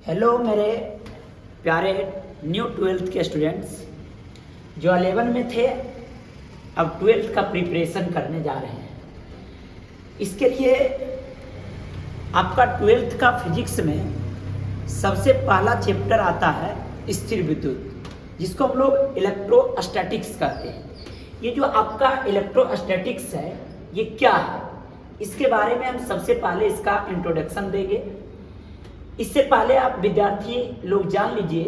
Hello मेरे प्यारे new twelfth के स्टूडेंट्स जो 11 में थे, अब ट्वेल्थ का प्रिपरेशन करने जा रहे हैं। इसके लिए आपका ट्वेल्थ का फिजिक्स में सबसे पहला चैप्टर आता है स्थिर विद्युत, जिसको हम लोग इलेक्ट्रोस्टैटिक्स कहते हैं। ये जो आपका इलेक्ट्रोस्टैटिक्स है ये क्या है, इसके बारे में हम सबसे पहले इसका इंट्रोडक्शन देंगे। इससे पहले आप विद्यार्थी लोग जान लीजिए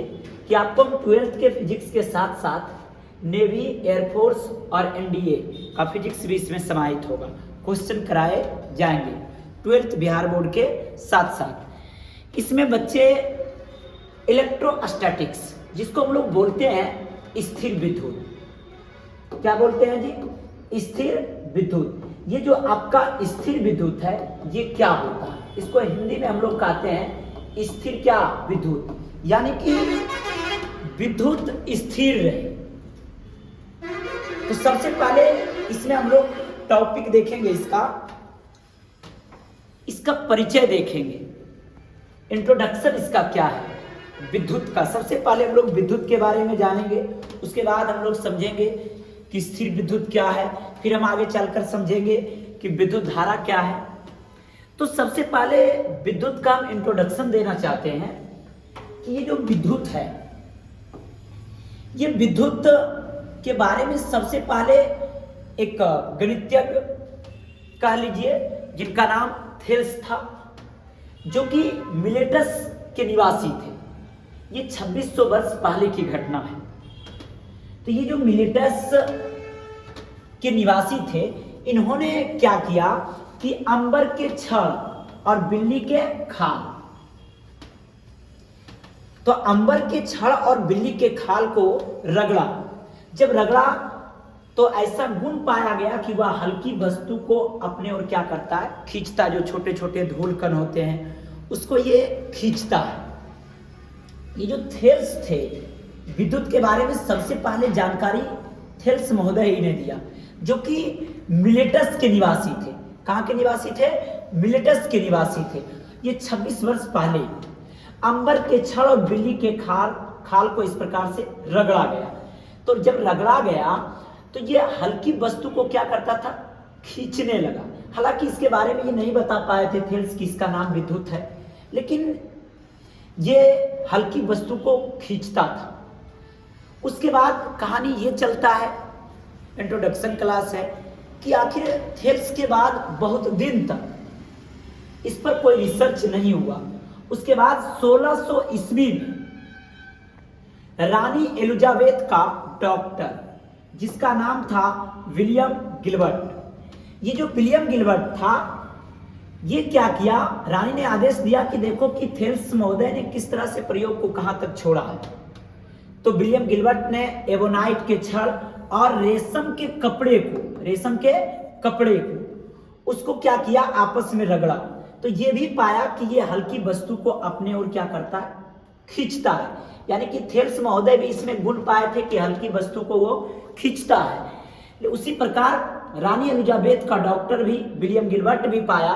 कि आपको हम ट्वेल्थ के फिजिक्स के साथ साथ नेवी, एयरफोर्स और एनडीए का फिजिक्स भी इसमें समाहित होगा। क्वेश्चन कराए जाएंगे ट्वेल्थ बिहार बोर्ड के साथ साथ। इसमें बच्चे इलेक्ट्रोस्टैटिक्स, जिसको हम लोग बोलते हैं स्थिर विद्युत, क्या बोलते हैं जी? स्थिर विद्युत। ये जो आपका स्थिर विद्युत है ये क्या होता है? इसको हिंदी में हम लोग कहते हैं स्थिर क्या विद्युत, यानी कि विद्युत स्थिर रहे। तो सबसे पहले इसमें हम लोग टॉपिक देखेंगे, इसका परिचय देखेंगे, इंट्रोडक्शन इसका क्या है विद्युत का। सबसे पहले हम लोग विद्युत के बारे में जानेंगे, उसके बाद हम लोग समझेंगे कि स्थिर विद्युत क्या है, फिर हम आगे चलकर समझेंगे कि विद्युत धारा क्या है। तो सबसे पहले विद्युत का हम इंट्रोडक्शन देना चाहते हैं कि ये जो विद्युत है, ये विद्युत के बारे में सबसे पहले एक गणितज्ञ कह लीजिए जिनका नाम थेल्स था, जो कि मिलेटस के निवासी थे। ये 2600 वर्ष पहले की घटना है। तो ये जो मिलेटस के निवासी थे, इन्होंने क्या किया कि अंबर के छड़ और बिल्ली के खाल, तो अंबर के छड़ और बिल्ली के खाल को रगड़ा। जब रगड़ा तो ऐसा गुण पाया गया कि वह हल्की वस्तु को अपने ओर क्या करता है, खींचता। जो छोटे छोटे धूल कण होते हैं उसको ये खींचता है। ये जो थेल्स थे, विद्युत के बारे में सबसे पहले जानकारी थेल्स महोदय ही ने दिया, जो कि मिलेटस के निवासी थे। कहाँ के निवासी थे? मिलेटस के निवासी थे। ये 26 वर्ष पहले अंबर के छड़ और बिल्ली के खाल को इस प्रकार से रगड़ा गया। तो जब रगड़ा गया तो ये हल्की वस्तु को क्या करता था, खींचने लगा। हालांकि इसके बारे में ये नहीं बता पाए थे थेल्स कि इसका नाम विद्युत है, लेकिन ये हल्की वस्तु को खींचता था। उसके बाद कहानी ये चलता है, इंट्रोडक्शन क्लास है, कि आखिर थेल्स के बाद बहुत दिन तक इस पर कोई रिसर्च नहीं हुआ। उसके बाद 1600 ईस्वी में रानी एलिजाबेथ का डॉक्टर, जिसका नाम था विलियम गिलबर्ट, ये जो विलियम गिलबर्ट था, ये क्या किया, रानी ने आदेश दिया कि देखो कि थेल्स महोदय ने किस तरह से प्रयोग को कहां तक छोड़ा है। तो विलियम गिलबर्ट ने एबोनाइट के छड़ और रेशम के कपड़े को उसको क्या किया, आपस में रगड़ा। तो ये भी पाया कि ये हल्की वस्तु को अपने ओर क्या करता है, खींचता है। यानी कि थेल्स महोदय भी इसमें गुण पाए थे कि हल्की वस्तु को वो खींचता है। उसी प्रकार रानी एलिजाबेथ का डॉक्टर भी विलियम गिलबर्ट भी पाया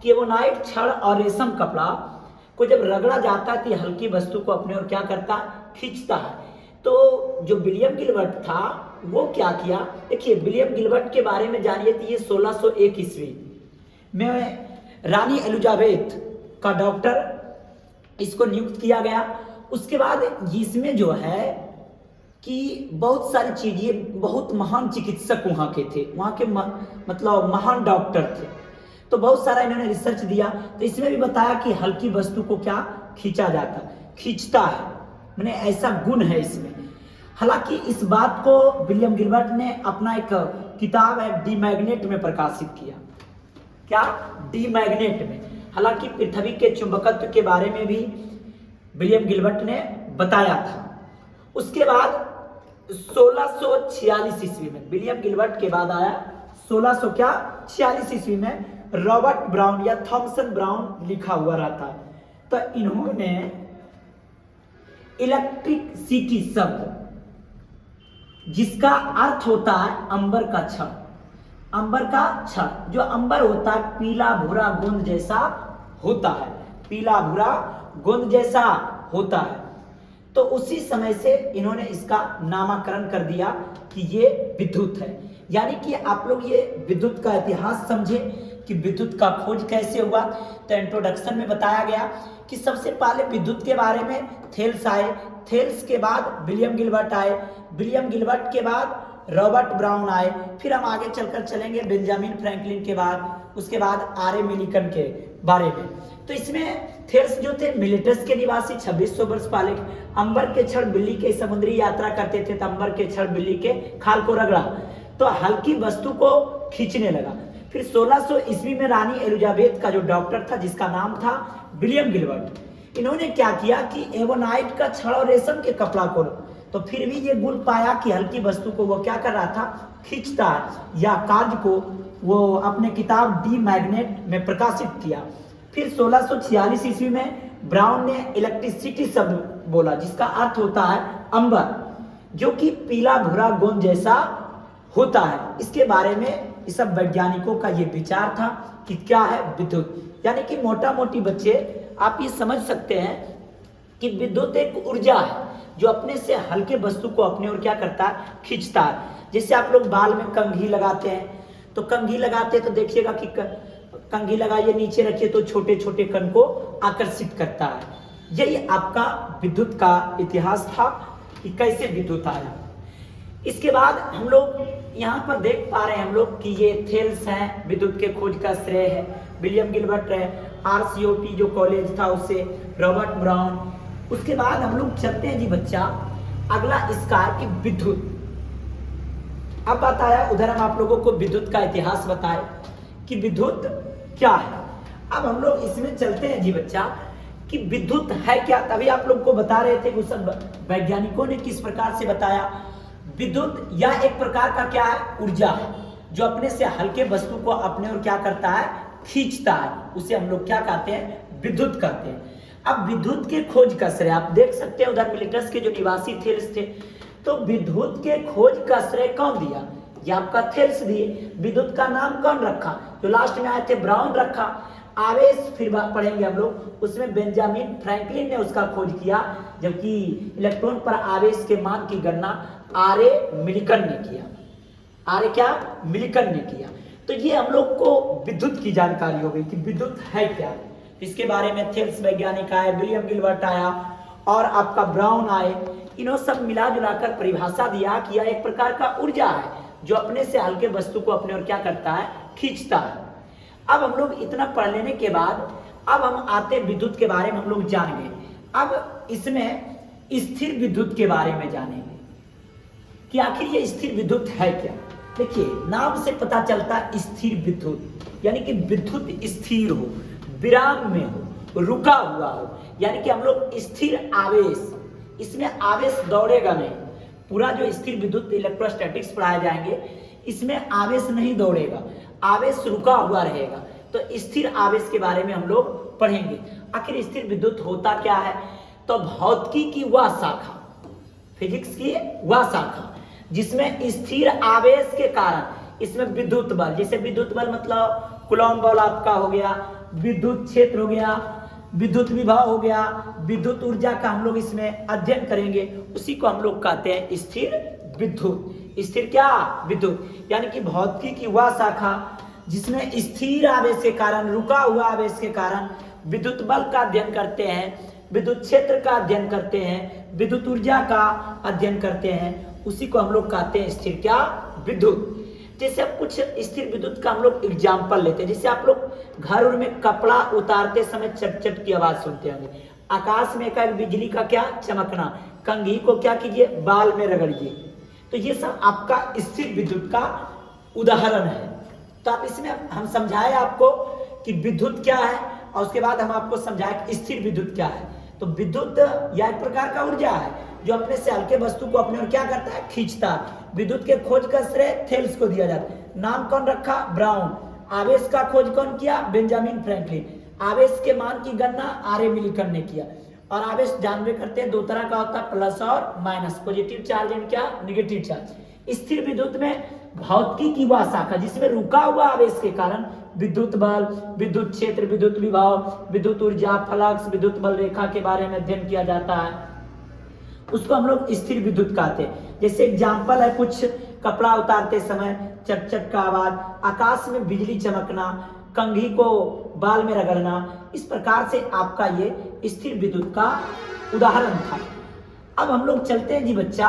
कि एबोनाइट छड़ और रेशम कपड़ा को जब रगड़ा जाता है तो हल्की वस्तु को अपने ओर क्या करता है, खींचता है। तो जो विलियम गिलबर्ट था वो क्या किया, देखिए विलियम गिलबर्ट के बारे में जानिए। तो ये 1601 ईस्वी में रानी एलिजाबेथ का डॉक्टर इसको नियुक्त किया गया। उसके बाद इसमें जो है कि बहुत सारी चीजें, बहुत महान चिकित्सक वहाँ के थे, वहाँ के मतलब महान डॉक्टर थे। तो बहुत सारा इन्होंने रिसर्च दिया। तो इसमें भी बताया कि हल्की वस्तु को क्या खींचता है, मैंने ऐसा गुण है इसमें। हालांकि इस बात को विलियम गिलबर्ट ने अपना एक किताब है डी मैग्नेट में प्रकाशित किया। क्या? डी मैग्नेट में। हालांकि पृथ्वी के चुंबकत्व के बारे में भी विलियम गिलबर्ट ने बताया था। उसके बाद 1646 ईस्वी में, विलियम गिलबर्ट के बाद आया 1646 ईस्वी में रॉबर्ट ब्राउन या थॉमसन ब्राउन लिखा हुआ रहता है। तो इन्होंने इलेक्ट्रिसिटी शब्द, जिसका अर्थ होता है अंबर का छड़, जो अंबर होता है पीला भूरा गोंद जैसा होता है, पीला भूरा गोंद जैसा होता है। तो उसी समय से इन्होंने इसका नामकरण कर दिया कि ये विद्युत है। यानी कि आप लोग ये विद्युत का इतिहास समझे कि विद्युत का खोज कैसे हुआ। तो इंट्रोडक्शन में बताया गया कि सबसे पहले विद्युत के बारे में थेल्स आए, थेल्स के बाद विलियम गिलबर्ट आए, विलियम गिलबर्ट के बाद रॉबर्ट ब्राउन आए, फिर हम आगे चलकर चलेंगे बेंजामिन फ्रैंकलिन के बाद, उसके बाद आर.ए. मिलिकन के बारे में। तो इसमें थेल्स जो थे मिलेटस के निवासी 2600 वर्ष पहले अंबर के क्षण बिल्ली के समुद्री यात्रा करते थे, तो अंबर के क्षण बिल्ली के खाल को रगड़ा तो हल्की वस्तु को खींचने लगा। फिर 1600 ईस्वी में रानी एलिजाबेथ का जो डॉक्टर था जिसका नाम था विलियम गिलबर्ट, इन्होंने क्या किया कि एवोनाइट का छड़ और रेशम के कपड़ा को, तो फिर भी ये गुण पाया कि हल्की वस्तु को वो क्या कर रहा था, खींचता है, या कार्य को वो अपने किताब डी मैग्नेट में प्रकाशित किया। फिर 1646 ईस्वी में ब्राउन ने इलेक्ट्रिसिटी शब्द बोला जिसका अर्थ होता है अंबर, जो कि पीला भूरा गोंद जैसा होता है। इसके बारे में इस सब वैज्ञानिकों का ये विचार था कि क्या है विद्युत। यानी कि मोटा मोटी बच्चे आप ये समझ सकते हैं कि विद्युत एक ऊर्जा है जो अपने से हल्के वस्तु को अपने ओर क्या करता है, खींचता है। जैसे आप लोग बाल में कंघी लगाते हैं, तो कंघी लगाते हैं तो देखिएगा कि कंघी लगाइए, नीचे रखिए तो छोटे छोटे कण को आकर्षित करता है। यही आपका विद्युत का इतिहास था कि कैसे विद्युत आया। इसके बाद हम लोग यहाँ पर देख पा रहे हैं हम लोग कि ये थेल्स हैं, विद्युत के खोज का श्रेय है विलियम गिलबर्ट है, RCOT जो कॉलेज था उससे रॉबर्ट ब्राउन। उसके बाद हम लोग चलते हैं जी बच्चा, अगला इसका है कि विद्युत। अब बताया उधर हम आप लोगों को विद्युत का इतिहास बताए कि विद्युत क्या है। अब हम लोग इसमें चलते हैं जी बच्चा कि विद्युत है क्या। तभी आप लोग को बता रहे थे कि सब वैज्ञानिकों ने किस प्रकार से बताया। विद्युत या एक प्रकार का क्या है, ऊर्जा है जो अपने से हल्के वस्तु को अपने और क्या करता है, खींचता है। उसे हम लोग क्या कहते हैं, विद्युत कहते हैं। अब विद्युत के खोज का श्रेय आप देख सकते हैं उधर मिलिटस के जो निवासी थेल्स थे, तो विद्युत के खोज का श्रेय कौन दिया, ये आपका थेल्स दिए। विद्युत का नाम कौन रखा, जो लास्ट में आए थे ब्राउन रखा। आवेश फिर बात पढ़ेंगे हम लोग, उसमें बेंजामिन फ्रैंकलिन ने उसका खोज किया, जबकि इलेक्ट्रॉन पर आवेश के मान की गणना आर.ए. मिलिकन ने किया। आर.ए. क्या, मिलिकन ने किया। तो ये हम लोग को विद्युत की जानकारी हो गई कि विद्युत है क्या। इसके बारे में थेल्स वैज्ञानिक आए, विलियम गिलबर्ट आया और आपका ब्राउन आए। इन्होंने सब मिला जुलाकर परिभाषा दिया कि यह एक प्रकार का ऊर्जा है जो अपने से हल्के वस्तु को अपने और क्या करता है, खींचता है। अब हम लोग इतना पढ़ लेने के बाद अब हम आते विद्युत के बारे में हम लोग जान गए। अब इसमें स्थिर विद्युत के बारे में जानेंगे कि आखिर ये स्थिर विद्युत है क्या। देखिए नाम से पता चलता है स्थिर विद्युत, यानी कि विद्युत स्थिर हो, विराम में हो, रुका हुआ हो। यानी कि हम लोग स्थिर आवेश, इसमें आवेश दौड़ेगा नहीं। पूरा जो स्थिर विद्युत इलेक्ट्रोस्टैटिक्स पढ़ाए जाएंगे, इसमें आवेश नहीं दौड़ेगा, आवेश रुका हुआ रहेगा। तो स्थिर आवेश के बारे में हम लोग पढ़ेंगे। आखिर स्थिर विद्युत होता क्या है, तो भौतिकी की वह शाखा, फिजिक्स की वह शाखा जिसमें स्थिर आवेश के कारण इसमें विद्युत बल, जैसे विद्युत बल मतलब कूलॉम बल आपका हो गया, विद्युत क्षेत्र हो गया, विद्युत विभव हो गया, विद्युत ऊर्जा का हम लोग इसमें अध्ययन करेंगे। उसी को हम लोग कहते हैं स्थिर विद्युत। स्थिर क्या, विद्युत, यानी कि भौतिकी की वह शाखा जिसमें स्थिर आवेश के कारण, रुका हुआ आवेश के कारण विद्युत बल का अध्ययन करते हैं, विद्युत क्षेत्र का अध्ययन करते हैं, विद्युत ऊर्जा का अध्ययन करते हैं। उसी को हम लोग कहते हैं स्थिर क्या, विद्युत। जैसे अब कुछ स्थिर विद्युत का हम लोग एग्जाम्पल लेते हैं। जैसे आप लोग घर में कपड़ा उतारते समय चट चट की आवाज सुनते होंगे, आकाश में एकाएक बिजली का क्या चमकना, कंघी को क्या कीजिए, बाल में रगड़िए। तो ये सब आपका स्थिर विद्युत का उदाहरण है। तो आप इसमें हम समझाए आपको कि विद्युत क्या है और उसके बाद हम आपको समझाए कि स्थिर विद्युत क्या है। तो विद्युत या एक प्रकार का ऊर्जा है जो अपने से हल्के वस्तु को अपने और क्या करता है, खींचता है। विद्युत के खोज का श्रेय थेल्स को दिया जाता है। नाम कौन रखा, ब्राउन। आवेश का खोज कौन किया, बेंजामिन फ्रैंकलिन। आवेश के मान की गणना आर.ए. मिलिकन ने किया। और आवेश जानवे करते हैं दो तरह का होता है, प्लस और माइनस, पॉजिटिव चार्ज एंड क्या, नेगेटिव चार्ज। स्थिर विद्युत में भौतिकी की वह शाखा जिसमें रुका हुआ आवेश के कारण विद्युत बल, विद्युत क्षेत्र, विद्युत विभव, विद्युत ऊर्जा, फ्लक्स, विद्युत बल रेखा के बारे में अध्ययन किया जाता है, उसको हम लोग स्थिर विद्युत कहते हैं। जैसे एग्जाम्पल है, कुछ कपड़ा उतारते समय चट चट का आवाज, आकाश में बिजली चमकना, कंघी को बाल में रगड़ना, इस प्रकार से आपका ये स्थिर विद्युत का उदाहरण था। अब हम लोग चलते हैं जी बच्चा